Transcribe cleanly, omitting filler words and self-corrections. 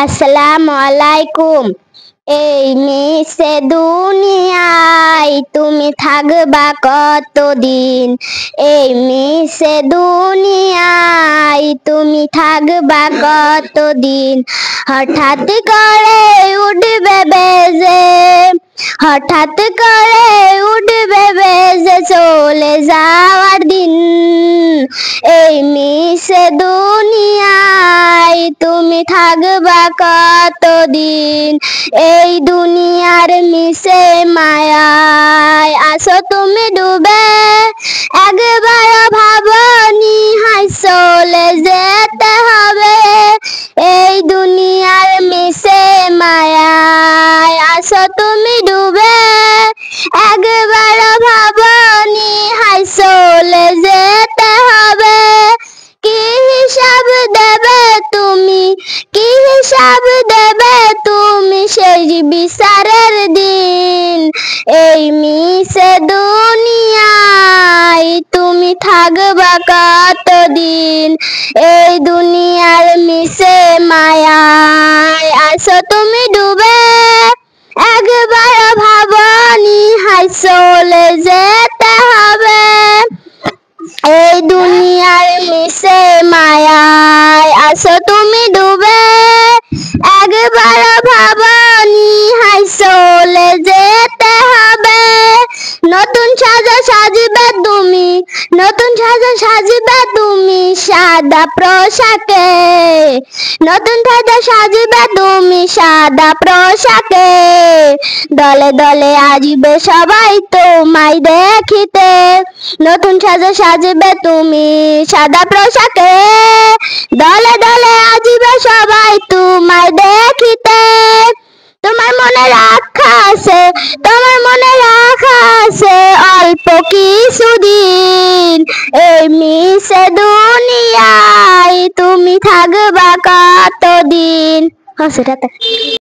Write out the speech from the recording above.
আসসালামু আলাইকুম। এই মিশে দুনিয়ায় তুমি থাকবা কতদিন? এই মিশে দুনিয়ায় তুমি থাকবা কতদিন? হঠাৎ করে উঠবে বেজে, হঠাৎ করে উঠবে বেজে চলে যাওয়ার দিন। এই মিশে দুনিয়ায় তুমি থাকবা কতদিন? এই দুনিয়ার মিশে মায়ায় আসো তুমি ডুবে, একবার ভাবনি হাই চলে যেতে হবে। এই দুনিয়ার মিশে মায়ায় আসো তুমি ডুবে, একবার ভাবনি হাই চলে যেতে হবে। কি হিসাব দেবে তুমি, কি হিসাব দেবে তুমি সেই বিচারের দিন? এই মিশে দুনিয়ায় তুমি থাকবা কতদিন? এই দুনিয়ার মিশে মায়ায় আসো তুমি ডুবে, একবার ভাবনি হাই চলে যেতে হবে। এই দুনিয়ার মিশে মায়ায় আসো তুমি ডুবে, একবার ভাবনি হাই চলে যেতে হবে। নতুন সাজা সাজিবে তুমি, নতুন সাজা সাজিবে তুমি সাদা পোশাকে, নতুন সাজা সাজিবে তুমি সাদা পোশাকে। দলে দলে আসবে সবাই তোমায় দেখিতে, নতুন সাজা সাজবে তুমি সাদা পোশাকে। দলে দলে আসবে সবাই তোমায় দেখিতে। তোমার মনে রাখা আছে, তোমার মনে রাখা আছে অল্প কিছুদিন। এই মিশে দুনিয়ায় তুমি থাকবা কতদিন?